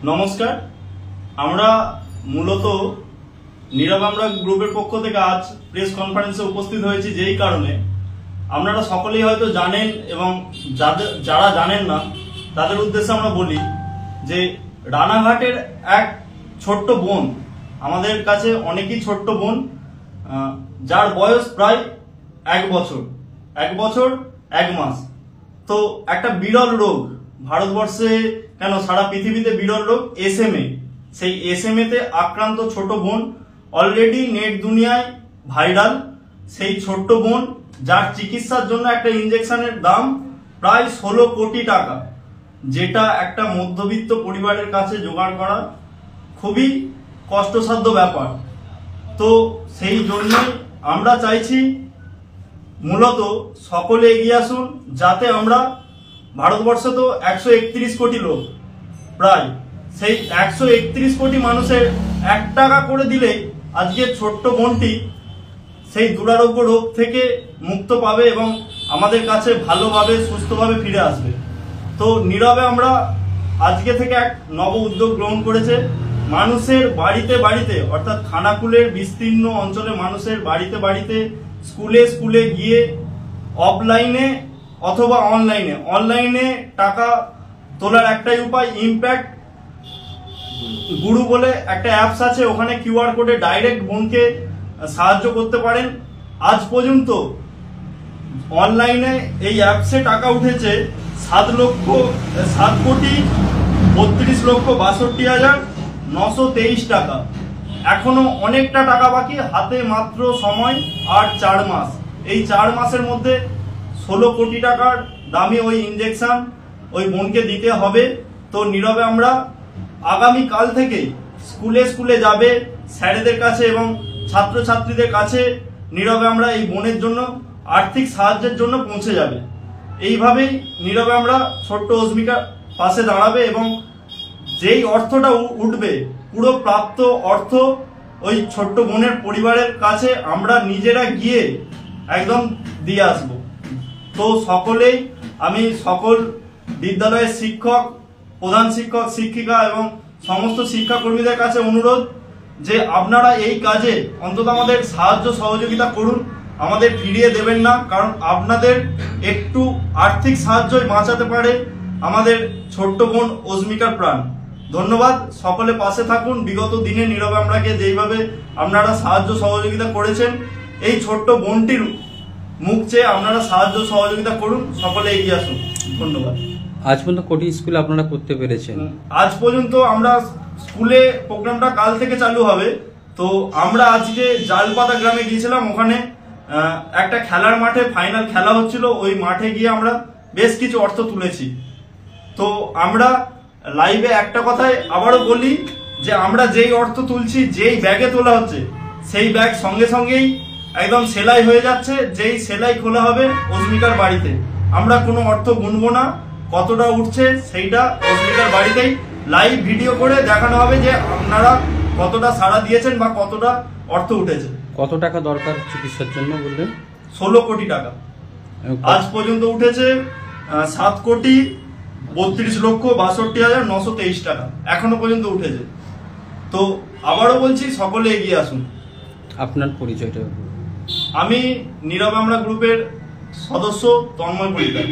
নমস্কার। আমরা মূলত নীরব আমরা গ্রুপের পক্ষ থেকে আজ প্রেস কনফারেন্সে উপস্থিত হয়েছি যেই কারণে আপনারা সকলেই হয়তো জানেন এবং যারা জানেন না তাদের উদ্দেশ্যে আমরা বলি যে রানাঘাটের এক ছোট্ট বোন, আমাদের কাছে অনেকই ছোট্ট বোন, যার বয়স প্রায় 1 বছর 1 মাস। তো একটা বিরল রোগ, ভারতবর্ষে কেন সারা পৃথিবীতে বিরল রোগ SMA। সেই SMA তে আক্রান্ত ছোট বোন অলরেডি নেট দুনিয়ায় ভাইরাল। সেই ছোট্ট বোন যার চিকিৎসার জন্য একটা ইনজেকশনের দাম প্রায় 16 কোটি টাকা, যেটা একটা মধ্যবিত্ত পরিবারের কাছে জোগাড় করা খুবই কষ্টসাধ্য ব্যাপার। তো সেই জন্যই আমরা চাইছি মূলত সকলে এগিয়ে আসুন, যাতে আমরা ভারতবর্ষে তো 131 কোটি লোক, প্রায় সেই 131 কোটি মানুষের 1 টাকা করে দিলে আজকে ছোট্ট বোনটি সেই দুরারোগ্য রোগ থেকে মুক্ত পাবে এবং আমাদের কাছে ভালোভাবে সুস্থভাবে ফিরে আসবে। তো নীরবে আমরা আজকে থেকে এক নব উদ্যোগ গ্রহণ করেছে। মানুষের বাড়িতে বাড়িতে, অর্থাৎ খানাকুলের বিস্তীর্ণ অঞ্চলে মানুষের বাড়িতে বাড়িতে, স্কুলে স্কুলে গিয়ে অফলাইনে অথবা অনলাইনে টাকা তোলার একটাই উপায়, ইম্প্যাক্ট গুরু বলে একটা অ্যাপস আছে, ওখানে QR কোডে ডাইরেক্ট বোনকে সাহায্য করতে পারেন। আজ পর্যন্ত অনলাইনে এই অ্যাপসে টাকা উঠেছে 7,32,62,923 টাকা। এখনো অনেকটা টাকা বাকি, হাতে মাত্র সময় আর 4 মাস। এই 4 মাসের মধ্যে 16 কোটি টাকার দামি ওই ইনজেকশন ওই বোনকে দিতে হবে। তো নীরবে আমরা আগামী কাল থেকে স্কুলে স্কুলে যাবে, স্যারেদের কাছে এবং ছাত্রছাত্রীদের কাছে নীরবে আমরা এই বোনের জন্য আর্থিক সাহায্যের জন্য পৌঁছে যাবে। এইভাবেই নীরবে আমরা ছোট্ট অস্মিকার পাশে দাঁড়াবে এবং যেই অর্থটা উঠবে পুরো প্রাপ্ত অর্থ ওই ছোট্ট বোনের পরিবারের কাছে আমরা নিজেরা গিয়ে একদম দিয়ে আসবো। তো সকলেই, আমি সকল বিদ্যালয়ের শিক্ষক, প্রধান শিক্ষক, শিক্ষিকা এবং সমস্ত শিক্ষাকর্মীদের কাছে অনুরোধ যে আপনারা এই কাজে অন্তত আমাদের সাহায্য সহযোগিতা করুন, আমাদের ফিরিয়ে দেবেন না, কারণ আপনাদের একটু আর্থিক সাহায্যই বাঁচাতে পারে আমাদের ছোট্ট বোন অস্মিকার প্রাণ। ধন্যবাদ, সকলে পাশে থাকুন। বিগত দিনে নীরবে আমরাকে যেইভাবে আপনারা সাহায্য সহযোগিতা করেছেন, এই ছোট্ট বোনটির মুখ চেয়ে আপনারা সাহায্য সহযোগিতা করুন, সকলে এগিয়ে আসুন। ধন্যবাদ। আজ পর্যন্ত কোটি স্কুল আপনারা করতে পেরেছেন? আজ পর্যন্ত আমরা স্কুলে প্রোগ্রামটা কাল থেকে চালু হবে। তো আমরা আজকে জালপাতা গ্রামে গিয়েছিলাম, ওখানে একটা খেলার মাঠে ফাইনাল খেলা হচ্ছিল, ওই মাঠে গিয়ে আমরা বেশ কিছু অর্থ তুলেছি। তো আমরা লাইভে একটা কথাই আবারও বলি যে আমরা যেই অর্থ তুলছি, যেই ব্যাগে তোলা হচ্ছে, সেই ব্যাগ সঙ্গে সঙ্গেই একদম সেলাই হয়ে যাচ্ছে। যেই সেলাই খোলা হবে অস্মিকার বাড়িতে, আমরা কোনো অর্থ গুনবো না, কতটা উঠছে সেইটা অস্মিকার বাড়িতেই লাইভ ভিডিও করে দেখানো হবে যে আপনারা কতটা সাড়া দিয়েছেন বা কতটা অর্থ উঠেছে। কত টাকা দরকার চিকিৎসার জন্য বললেন? 16 কোটি টাকা আজ পর্যন্ত উঠেছে। 7,32,62,923 টাকা এখনো পর্যন্ত উঠেছে। তো আবারও বলছি, সকলে এগিয়ে আসুন। আপনার পরিচয়টা? আমি নীরব আমরা গ্রুপের সদস্য তন্ময় পরিবার।